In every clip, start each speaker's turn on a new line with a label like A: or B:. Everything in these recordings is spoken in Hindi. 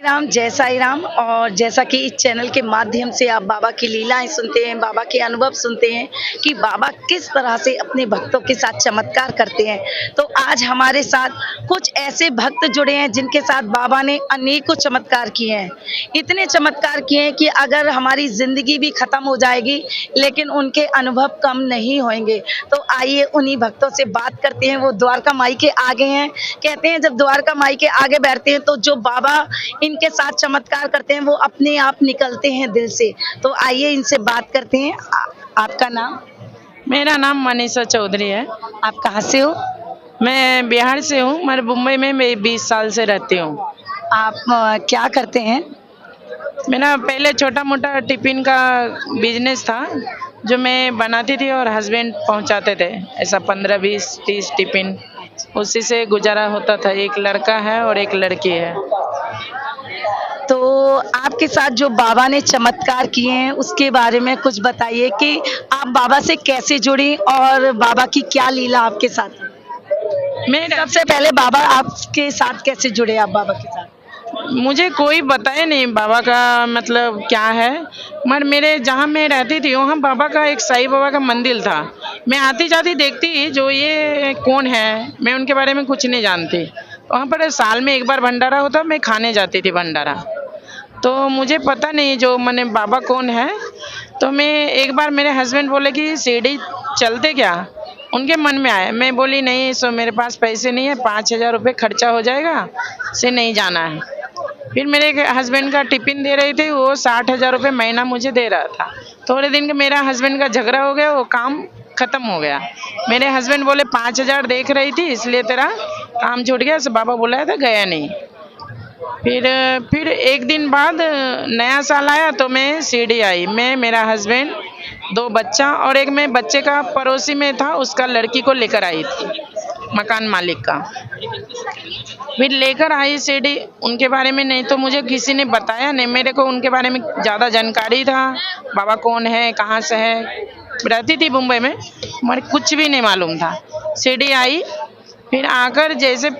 A: राम जय साई राम। और जैसा कि इस चैनल के माध्यम से आप बाबा की लीलाएं सुनते हैं, बाबा के अनुभव सुनते हैं कि बाबा किस तरह से अपने भक्तों के साथ चमत्कार करते हैं, तो आज हमारे साथ कुछ ऐसे भक्त जुड़े हैं जिनके साथ बाबा ने अनेकों चमत्कार किए हैं। इतने चमत्कार किए हैं कि अगर हमारी जिंदगी भी खत्म हो जाएगी लेकिन उनके अनुभव कम नहीं होंगे। तो आइए उन्हीं भक्तों से बात करते हैं। वो द्वारका माई के आगे हैं। कहते हैं जब द्वारका माई के आगे बैठते हैं तो जो बाबा इनके साथ चमत्कार करते हैं वो अपने आप निकलते हैं दिल से। तो आइए इनसे बात करते हैं। आपका नाम?
B: मेरा नाम मनीषा चौधरी है।
A: आप कहाँ से हो?
B: मैं बिहार से हूँ, मैं मुंबई में मैं 20 साल से रहती हूँ।
A: आप क्या करते हैं?
B: मेरा पहले छोटा मोटा टिफिन का बिजनेस था जो मैं बनाती थी और हस्बैंड पहुँचाते थे। ऐसा 15, 20, 30 टिफिन, उसी से गुजारा होता था। एक लड़का है और एक लड़की है।
A: तो आपके साथ जो बाबा ने चमत्कार किए हैं उसके बारे में कुछ बताइए कि आप बाबा से कैसे जुड़ी और बाबा की क्या लीला आपके साथ है?
B: मैं
A: सबसे पहले बाबा आपके साथ कैसे जुड़े? आप बाबा के साथ
B: मुझे कोई बताया नहीं बाबा का मतलब क्या है, मगर मेरे जहाँ मैं रहती थी वहाँ बाबा का एक साईं बाबा का मंदिर था। मैं आती जाती देखती जो ये कौन है, मैं उनके बारे में कुछ नहीं जानती। वहाँ पर साल में एक बार भंडारा होता, मैं खाने जाती थी भंडारा। तो मुझे पता नहीं जो मैंने बाबा कौन है। तो मैं एक बार मेरे हस्बैंड बोले कि सीढ़ी चलते क्या, उनके मन में आया। मैं बोली नहीं सो मेरे पास पैसे नहीं है, 5,000 रुपये खर्चा हो जाएगा, से नहीं जाना है। फिर मेरे हस्बैंड का टिफिन दे रही थी, वो 60,000 रुपये महीना मुझे दे रहा था। थोड़े दिन के मेरा हस्बैंड का झगड़ा हो गया, वो काम खत्म हो गया। मेरे हस्बैंड बोले 5,000 देख रही थी इसलिए तेरा काम छूट गया। बाबा बुलाया था, गया नहीं। फिर एक दिन बाद नया साल आया तो मैं सीढ़ी आई, मैं मेरा हस्बैंड 2 बच्चा और एक मैं बच्चे का पड़ोसी में था, उसका लड़की को लेकर आई थी, मकान मालिक का। फिर लेकर आई सीढ़ी, उनके बारे में नहीं तो मुझे किसी ने बताया नहीं। मेरे को उनके बारे में ज़्यादा जानकारी था, बाबा कौन है, कहाँ से है, रहती थी मुंबई में, मगर कुछ भी नहीं मालूम था। सीढ़ी आई, फिर आकर जैसे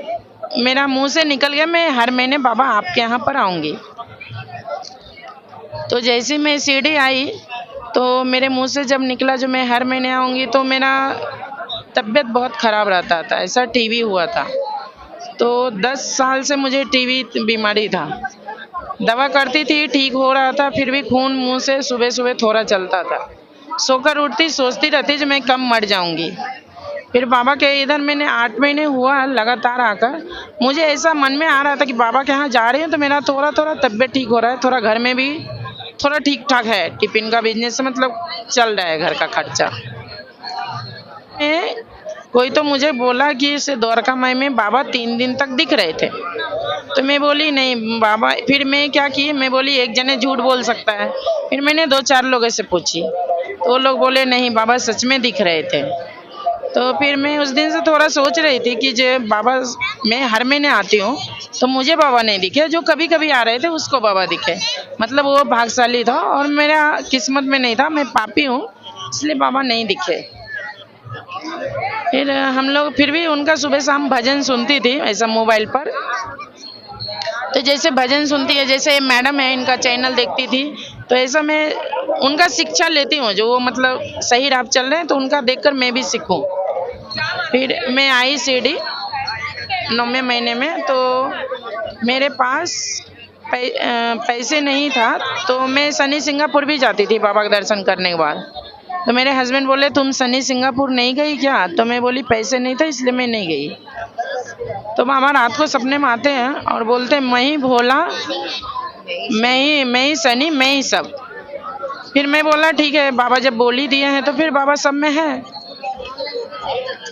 B: मेरा मुंह से निकल गया मैं हर महीने बाबा आपके यहाँ पर आऊँगी। तो जैसे मैं सीढ़ी आई तो मेरे मुंह से जब निकला जो मैं हर महीने आऊँगी, तो मेरा तबीयत बहुत ख़राब रहता था। ऐसा टीवी हुआ था, तो 10 साल से मुझे टीवी बीमारी था। दवा करती थी, ठीक हो रहा था, फिर भी खून मुंह से सुबह सुबह थोड़ा चलता था। सोकर उठती सोचती रहती जो मैं कब मर जाऊंगी। फिर बाबा के इधर मैंने 8 महीने हुआ लगातार आकर, मुझे ऐसा मन में आ रहा था कि बाबा के यहाँ जा रही हूँ तो मेरा थोड़ा थोड़ा तबीयत ठीक हो रहा है, थोड़ा घर में भी थोड़ा ठीक ठाक है, टिफिन का बिजनेस मतलब चल रहा है, घर का खर्चा। कोई तो मुझे बोला कि इस द्वारका माई में बाबा 3 दिन तक दिख रहे थे। तो मैं बोली नहीं बाबा। फिर मैं क्या की, मैं बोली एक जने झूठ बोल सकता है। फिर मैंने 2-4 लोगों से पूछी तो वो लोग बोले नहीं बाबा सच में दिख रहे थे। तो फिर मैं उस दिन से थोड़ा सोच रही थी कि जो बाबा, मैं हर महीने आती हूँ तो मुझे बाबा नहीं दिखे, जो कभी कभी आ रहे थे उसको बाबा दिखे। मतलब वो भाग्यशाली था और मेरा किस्मत में नहीं था, मैं पापी हूँ इसलिए बाबा नहीं दिखे। फिर हम लोग फिर भी उनका सुबह शाम भजन सुनती थी ऐसा मोबाइल पर। तो जैसे भजन सुनती है, जैसे मैडम है इनका चैनल देखती थी, तो ऐसा मैं उनका शिक्षा लेती हूँ, जो वो मतलब सही राह चल रहे हैं तो उनका देखकर मैं भी सीखूं। फिर मैं आई सीढ़ी 9वें महीने में, तो मेरे पास पैसे नहीं था, तो मैं शनि सिंगापुर भी जाती थी बाबा का दर्शन करने के बाद। तो मेरे हस्बैंड बोले तुम शनि सिंगापुर नहीं गई क्या? तो मैं बोली पैसे नहीं था इसलिए मैं नहीं गई। तो बाबा रात को सपने में आते हैं और बोलते हैं मैं ही भोला, मैं ही शनि, मैं ही सब। फिर मैं बोला ठीक है, बाबा जब बोल ही दिए हैं तो फिर बाबा सब में है।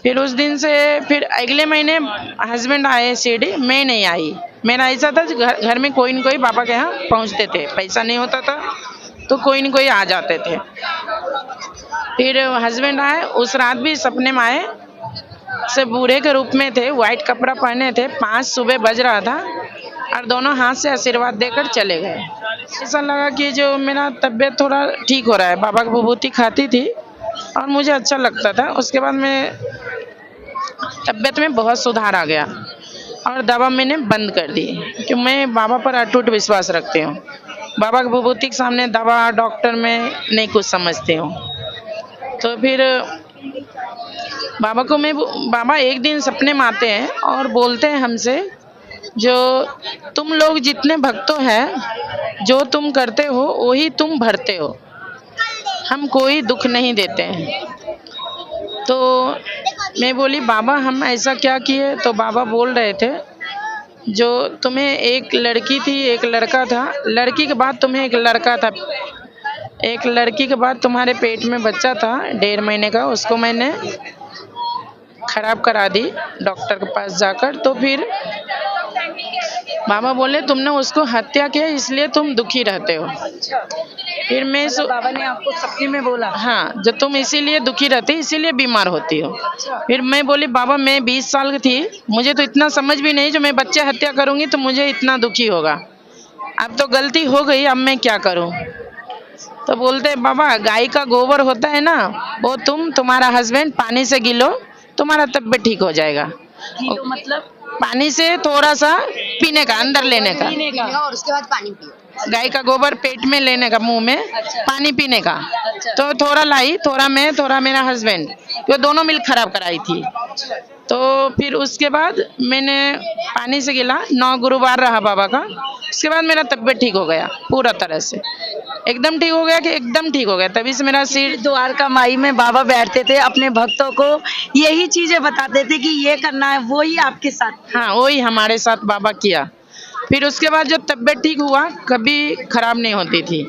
B: फिर उस दिन से फिर अगले महीने हस्बैंड आए सीढ़ी, मैं नहीं आई। मेरा ऐसा था घर में कोई न कोई बाबा के यहाँ पहुँचते थे, पैसा नहीं होता था तो कोई न कोई आ जाते थे। फिर हस्बैंड आए, उस रात भी सपने में आए, से बूढ़े के रूप में थे, वाइट कपड़ा पहने थे, 5 सुबह बज रहा था और दोनों हाथ से आशीर्वाद देकर चले गए। ऐसा लगा कि जो मेरा तबीयत थोड़ा ठीक हो रहा है। बाबा की विभूति खाती थी और मुझे अच्छा लगता था। उसके बाद में तबीयत में बहुत सुधार आ गया। और दवा मैंने बंद कर दी, क्योंकि मैं बाबा पर अटूट विश्वास रखती हूँ। बाबा की विभूति के सामने दवा डॉक्टर में नहीं कुछ समझती हूँ। तो फिर बाबा एक दिन सपने में आते हैं और बोलते हैं हमसे, जो तुम लोग जितने भक्तों हैं, जो तुम करते हो वही तुम भरते हो, हम कोई दुख नहीं देते हैं। तो मैं बोली बाबा हम ऐसा क्या किए? तो बाबा बोल रहे थे, जो तुम्हें एक लड़की थी एक लड़का था, लड़की के बाद तुम्हें एक लड़का था, एक लड़की के बाद तुम्हारे पेट में बच्चा था 1.5 महीने का, उसको मैंने खराब करा दी डॉक्टर के पास जाकर। तो फिर बाबा बोले तुमने उसको हत्या किया इसलिए तुम दुखी रहते हो। फिर मैं
A: बाबा ने आपको सपने में बोला?
B: हाँ, जो तुम इसीलिए दुखी रहती इसीलिए बीमार होती हो। फिर मैं बोली बाबा मैं 20 साल की थी, मुझे तो इतना समझ भी नहीं, जो मैं बच्चे हत्या करूंगी तो मुझे इतना दुखी होगा। अब तो गलती हो गई, अब मैं क्या करूं? तो बोलते बाबा गाय का गोबर होता है ना, वो तुम्हारा हस्बैंड पानी से गिलो, तुम्हारा तबीयत ठीक हो जाएगा।
A: गिलो मतलब?
B: पानी से थोड़ा सा पीने का, अंदर लेने का,
C: और उसके बाद पानी पियो।
B: गाय का गोबर पेट में लेने का, मुंह में पानी पीने का। तो थोड़ा लाई, थोड़ा मैं, थोड़ा मेरा हस्बैंड, वो दोनों मिल खराब कराई थी। तो फिर उसके बाद मैंने पानी से गिला, 9 गुरुवार रहा बाबा का। उसके बाद मेरा तबीयत ठीक हो गया पूरा तरह से, एकदम ठीक हो गया कि एकदम ठीक हो गया। तभी से मेरा सिर
A: द्वारका माई में बाबा बैठते थे, अपने भक्तों को यही चीजें बताते थे कि ये करना है, वही आपके साथ?
B: हाँ, वही हमारे साथ बाबा किया। फिर उसके बाद जब तबीयत ठीक हुआ, कभी खराब नहीं होती थी,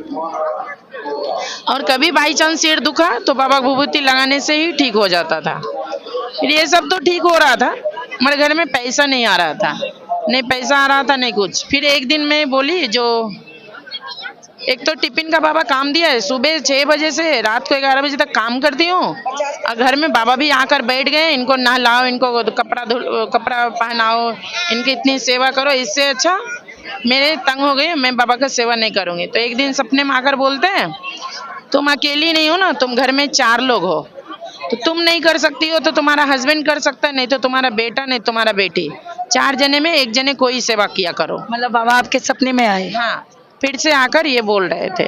B: और कभी बाई चांस सिर दुखा तो बाबा विभूति लगाने से ही ठीक हो जाता था। फिर ये सब तो ठीक हो रहा था, मगर घर में पैसा नहीं आ रहा था, नहीं पैसा आ रहा था नहीं कुछ। फिर एक दिन मैं बोली, जो एक तो टिफिन का बाबा काम दिया है, सुबह 6 बजे से रात को 11 बजे तक काम करती हूँ, और घर में बाबा भी आकर बैठ गए, इनको नहलाओ, इनको कपड़ा पहनाओ, इनकी इतनी सेवा करो, इससे अच्छा मेरे तंग हो गई, मैं बाबा का सेवा नहीं करूँगी। तो एक दिन सपने में आकर बोलते हैं, तुम अकेली नहीं हो ना, तुम घर में 4 लोग हो, तो तुम नहीं कर सकती हो तो तुम्हारा हस्बैंड कर सकता है, नहीं तो तुम्हारा बेटा, नहीं तुम्हारा बेटी, 4 जने में 1 जने कोई सेवा किया करो।
A: मतलब बाबा आपके सपने में आए?
B: हाँ, फिर से आकर ये बोल रहे थे।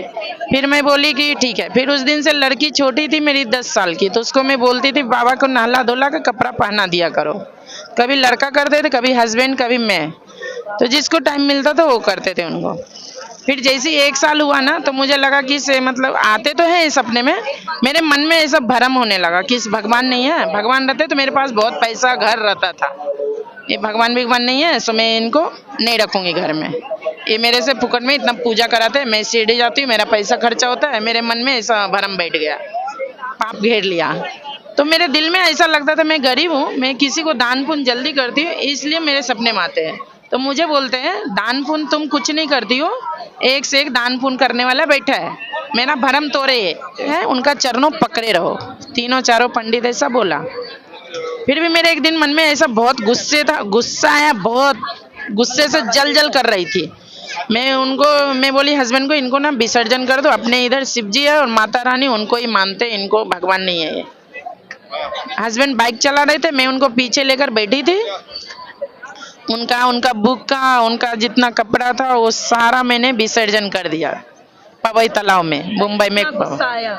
B: फिर मैं बोली कि ठीक है। फिर उस दिन से लड़की छोटी थी मेरी 10 साल की, तो उसको मैं बोलती थी बाबा को नहला धोला का कपड़ा पहना दिया करो। कभी लड़का करते थे, कभी हस्बैंड, कभी मैं, तो जिसको टाइम मिलता था वो करते थे उनको। फिर जैसे 1 साल हुआ ना, तो मुझे लगा कि से मतलब आते तो है सपने में, मेरे मन में ऐसा भरम होने लगा कि भगवान नहीं है, भगवान रहते तो मेरे पास बहुत पैसा घर रहता था, ये भगवान नहीं है, सो मैं इनको नहीं रखूंगी घर में, ये मेरे से फुकट में इतना पूजा कराते हैं, मैं सीढ़ी जाती हूँ, मेरा पैसा खर्चा होता है। मेरे मन में ऐसा भरम बैठ गया, पाप घेर लिया। तो मेरे दिल में ऐसा लगता था मैं गरीब हूँ, मैं किसी को दान पुण्य जल्दी करती हूँ, इसलिए मेरे सपने में आते हैं। तो मुझे बोलते हैं दान पुण्य तुम कुछ नहीं करती हो, एक से एक दान पुण्य करने वाला बैठा है, मेरा भरम तोड़े है, उनका चरणों पकड़े रहो। 3-4 पंडित ऐसा बोला। फिर भी मेरे एक दिन मन में ऐसा बहुत गुस्सा आया, बहुत गुस्से से जल कर रही थी। मैं बोली हस्बैंड को, इनको ना विसर्जन कर दो, अपने इधर शिव जी है और माता रानी, उनको ही मानते, इनको भगवान नहीं है ये। हस्बैंड बाइक चला रहे थे, मैं उनको पीछे लेकर बैठी थी। उनका बुक का, उनका जितना कपड़ा था वो सारा मैंने विसर्जन कर दिया पवई तालाब में, मुंबई में।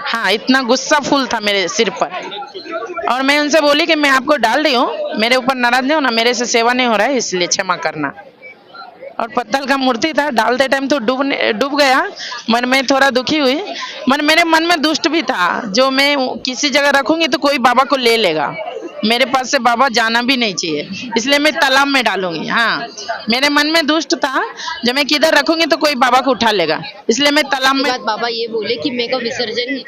B: हाँ, इतना गुस्सा फुल था मेरे सिर पर। और मैं उनसे बोली कि मैं आपको डाल रही हूँ, मेरे ऊपर नाराज नहीं होना, मेरे से सेवा नहीं हो रहा है, इसलिए क्षमा करना। और पत्थर का मूर्ति था, डालते टाइम तो डूब गया। मन में थोड़ा दुखी हुई, मेरे मन में दुष्ट भी था, जो मैं किसी जगह रखूंगी तो कोई बाबा को ले लेगा, मेरे पास से बाबा जाना भी नहीं चाहिए, इसलिए मैं तालाब में डालूंगी। हाँ, मेरे मन में दुष्ट था, जब मैं किधर रखूंगी तो कोई बाबा को उठा लेगा, इसलिए मैं तालाब में।
C: बाबा ये बोले कि मेरे को विसर्जन,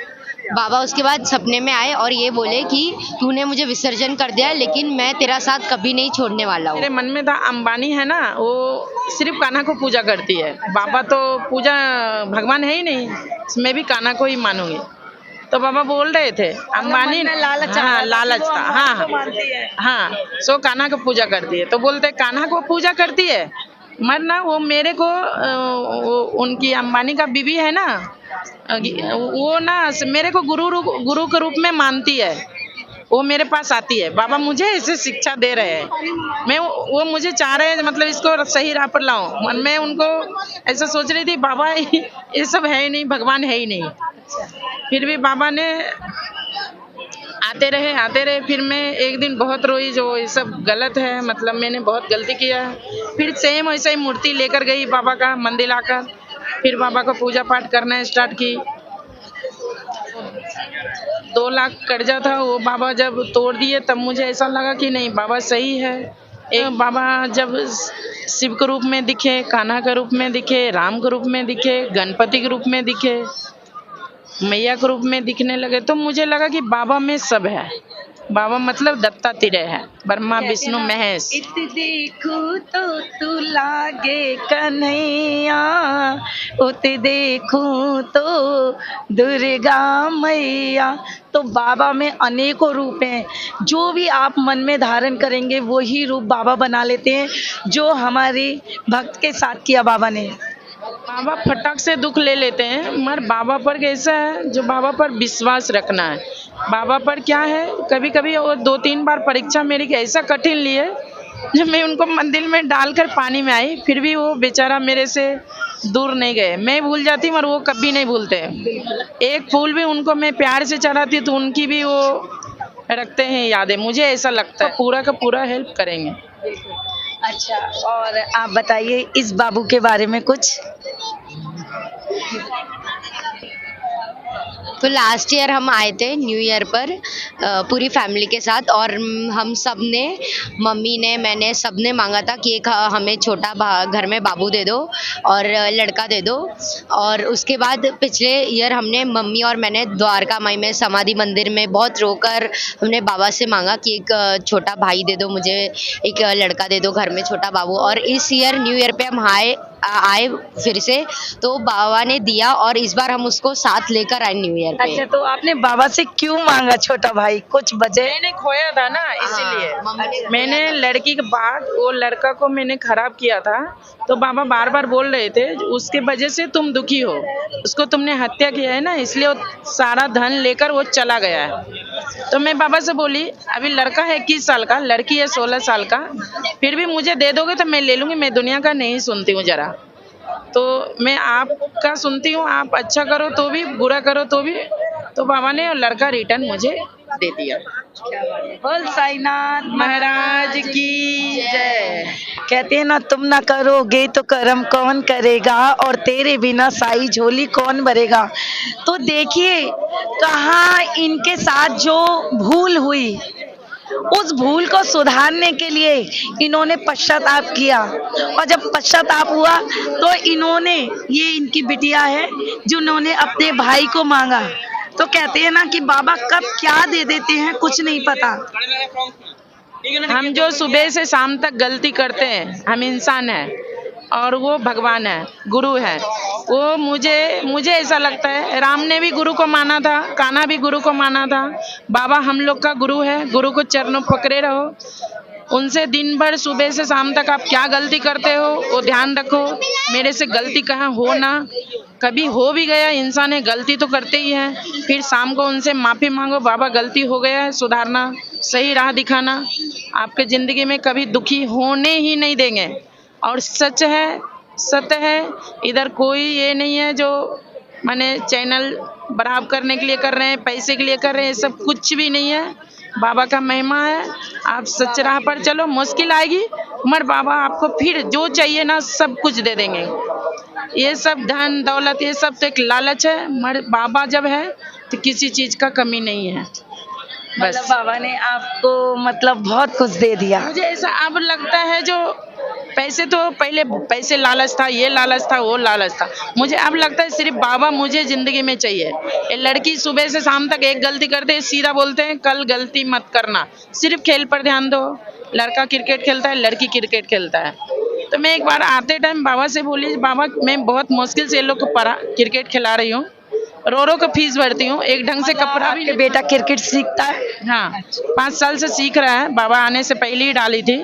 C: बाबा उसके बाद सपने में आए और ये बोले कि तूने मुझे विसर्जन कर दिया, लेकिन मैं तेरा साथ कभी नहीं छोड़ने वाला हूँ।
B: मेरे मन में था अंबानी है ना, वो सिर्फ कान्हा को पूजा करती है, बाबा तो पूजा भगवान है ही नहीं, मैं भी कान्हा को ही मानूंगी। तो बाबा बोल रहे थे अंबानी, हाँ लालच था, हाँ सो कान्हा को पूजा करती है। तो बोलते कान्हा को पूजा करती है, मरना वो मेरे को उनकी अंबानी का बीवी है ना, वो ना मेरे को गुरु के रूप में मानती है, वो मेरे पास आती है, बाबा मुझे ऐसे शिक्षा दे रहे हैं, मैं वो मुझे चाह रहे हैं मतलब इसको सही राह पर लाऊं। मैं उनको ऐसा सोच रही थी बाबा ये सब है ही नहीं, भगवान है ही नहीं, फिर भी बाबा ने आते रहे। फिर मैं एक दिन बहुत रोई, जो ये सब गलत है, मतलब मैंने बहुत गलती किया है। फिर सेम वैसे ही मूर्ति लेकर गई बाबा का मंदिर आकर, फिर बाबा का पूजा पाठ करना स्टार्ट की। 2 लाख कर्जा था, वो बाबा जब तोड़ दिए तब मुझे ऐसा लगा कि नहीं बाबा सही है। एक बाबा जब शिव के रूप में दिखे, कान्हा के रूप में दिखे, राम के रूप में दिखे, गणपति के रूप में दिखे, मैया के रूप में दिखने लगे, तो मुझे लगा कि बाबा में सब है। बाबा मतलब दत्तात्रेय है, ब्रह्मा विष्णु महेश।
A: इत देखूं तो तू लागे कन्हैया, उत देखूं तो दुर्गा मैया। तो बाबा में अनेकों रूप हैं, जो भी आप मन में धारण करेंगे वही रूप बाबा बना लेते हैं, जो हमारे भक्त के साथ किया बाबा ने।
B: बाबा फटाक से दुख ले लेते हैं, मगर बाबा पर कैसा है, जो बाबा पर विश्वास रखना है। बाबा पर क्या है, कभी कभी वो 2-3 बार परीक्षा मेरी ऐसा कठिन लिए, जब मैं उनको मंदिर में डालकर पानी में आई, फिर भी वो बेचारा मेरे से दूर नहीं गए। मैं भूल जाती मगर वो कभी नहीं भूलते। एक फूल भी उनको मैं प्यार से चढ़ाती तो उनकी भी वो रखते हैं यादें, मुझे ऐसा लगता है पूरा का पूरा हेल्प करेंगे।
A: अच्छा, और आप बताइए इस बाबू के बारे में कुछ।
C: तो लास्ट ईयर हम आए थे न्यू ईयर पर पूरी फैमिली के साथ, और हम सब ने, मम्मी ने, मैंने, सब ने मांगा था कि एक हमें छोटा घर में बाबू दे दो और लड़का दे दो। और उसके बाद पिछले ईयर हमने, मम्मी और मैंने, द्वारका माई में समाधि मंदिर में बहुत रोकर हमने बाबा से मांगा कि एक छोटा भाई दे दो मुझे, एक लड़का दे दो घर में, छोटा बाबू। और इस ईयर न्यू ईयर पे हम आए फिर से, तो बाबा ने दिया और इस बार हम उसको साथ लेकर आए न्यू ईयर पे।
A: अच्छा, तो आपने बाबा से क्यों मांगा छोटा भाई, कुछ वजह?
B: मैंने खोया था ना, इसीलिए। मैंने लड़की के बाद वो लड़का को मैंने खराब किया था, तो बाबा बार बार बोल रहे थे उसके वजह से तुम दुखी हो, उसको तुमने हत्या किया है ना, इसलिए वो सारा धन लेकर वो चला गया है। तो मैं बाबा से बोली अभी लड़का है 21 साल का, लड़की है 16 साल का, फिर भी मुझे दे दोगे तो मैं ले लूँगी, मैं दुनिया का नहीं सुनती हूँ जरा, तो मैं आपका सुनती हूँ, आप अच्छा करो तो भी, बुरा करो तो भी। तो बाबा ने लड़का रिटर्न मुझे दे दिया।
A: बोल साईनाथ
B: महाराज की जय।
A: कहते हैं ना, तुम ना करोगे तो कर्म कौन करेगा, और तेरे बिना साई झोली कौन भरेगा। तो देखिए कहाँ इनके साथ जो भूल हुई, उस भूल को सुधारने के लिए इन्होंने पश्चाताप किया, और जब पश्चाताप हुआ तो इन्होंने, ये इनकी बिटिया है जिन्होंने अपने भाई को मांगा। तो कहते हैं ना कि बाबा कब क्या दे देते हैं कुछ नहीं पता।
B: हम जो सुबह से शाम तक गलती करते हैं, हम इंसान हैं और वो भगवान है, गुरु है। वो मुझे ऐसा लगता है राम ने भी गुरु को माना था, कान्हा भी गुरु को माना था, बाबा हम लोग का गुरु है। गुरु को चरणों पकड़े रहो, उनसे दिन भर सुबह से शाम तक आप क्या गलती करते हो वो ध्यान रखो। मेरे से गलती कहाँ हो ना, कभी हो भी गया, इंसान है गलती तो करते ही हैं, फिर शाम को उनसे माफ़ी मांगो, बाबा गलती हो गया है, सुधारना, सही राह दिखाना, आपके ज़िंदगी में कभी दुखी होने ही नहीं देंगे। और सच है, सत्य है, इधर कोई ये नहीं है जो माने चैनल बराबर करने के लिए कर रहे हैं, पैसे के लिए कर रहे हैं, सब कुछ भी नहीं है। बाबा का महिमा है, आप सच राह पर चलो, मुश्किल आएगी मगर बाबा आपको फिर जो चाहिए ना सब कुछ दे देंगे। ये सब धन दौलत ये सब तो एक लालच है, मगर बाबा जब है तो किसी चीज़ का कमी नहीं है। बस
A: मतलब बाबा ने आपको मतलब बहुत कुछ दे दिया।
B: मुझे ऐसा अब लगता है, जो पैसे तो पहले पैसे लालच था, ये लालच था, वो लालच था, मुझे अब लगता है सिर्फ बाबा मुझे ज़िंदगी में चाहिए। ये लड़की सुबह से शाम तक एक गलती करते हैं, सीधा बोलते हैं कल गलती मत करना, सिर्फ खेल पर ध्यान दो। लड़का क्रिकेट खेलता है, लड़की क्रिकेट खेलता है। तो मैं एक बार आते टाइम बाबा से बोली, बाबा मैं बहुत मुश्किल से ये लोग को क्रिकेट खिला रही हूँ, रो का फीस भरती हूँ, एक ढंग से कपड़ा भी।
A: बेटा क्रिकेट सीखता है?
B: हाँ, 5 साल से सीख रहा है, बाबा आने से पहले ही डाली थी।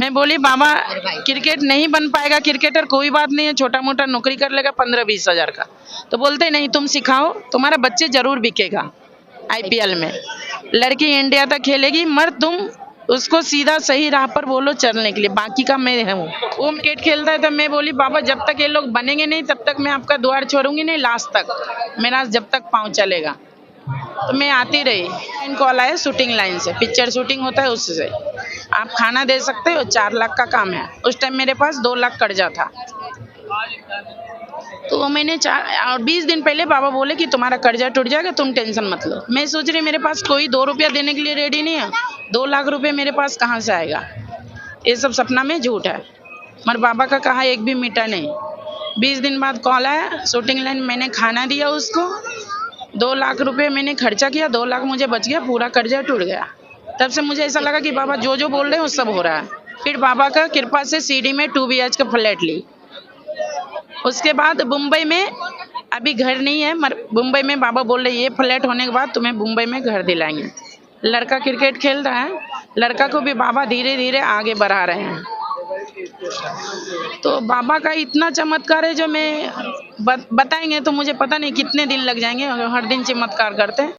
B: मैं बोली बाबा क्रिकेट नहीं बन पाएगा क्रिकेटर, कोई बात नहीं है, छोटा मोटा नौकरी कर लेगा 15-20 हज़ार का। तो बोलते नहीं, तुम सिखाओ, तुम्हारा बच्चे जरूर बिकेगा। IPL में। लड़की इंडिया तक खेलेगी, मर्द तुम उसको सीधा सही राह पर बोलो चलने के लिए, बाकी का मैं हूँ। वो क्रिकेट खेलता है, तब मैं बोली बाबा जब तक ये लोग बनेंगे नहीं तब तक मैं आपका द्वार छोड़ूंगी नहीं, लास्ट तक मेरा जब तक पाँव चलेगा। तो मैं आती रही। इन कॉल आया शूटिंग लाइन से, पिक्चर शूटिंग होता है उससे, आप खाना दे सकते हो, 4 लाख का काम है। उस टाइम मेरे पास 2 लाख कर्जा था। तो वो मैंने 20 दिन पहले बाबा बोले कि तुम्हारा कर्जा टूट जाएगा, तुम टेंशन मत लो। मैं सोच रही मेरे पास कोई 2 रुपया देने के लिए रेडी नहीं है, 2 लाख रुपए मेरे पास कहाँ से आएगा। ये सब सपना में झूठ है, मगर बाबा का कहा एक भी मिटा नहीं। 20 दिन बाद कॉल आया शूटिंग लाइन, मैंने खाना दिया उसको, 2 लाख रुपए मैंने खर्चा किया, 2 लाख मुझे बच गया, पूरा कर्जा टूट गया। तब से मुझे ऐसा लगा कि बाबा जो जो बोल रहे हैं वो सब हो रहा है। फिर बाबा का कृपा से सीडी में 2 BH का फ्लैट ली। उसके बाद मुंबई में अभी घर नहीं है, मुंबई में बाबा बोल रहे ये फ्लैट होने के बाद तुम्हें मुंबई में घर दिलाएंगे। लड़का क्रिकेट खेल रहा है, लड़का को भी बाबा धीरे धीरे आगे बढ़ा रहे हैं। तो बाबा का इतना चमत्कार है जो मैं बताएंगे तो मुझे पता नहीं कितने दिन लग जाएंगे, हर दिन चमत्कार करते हैं।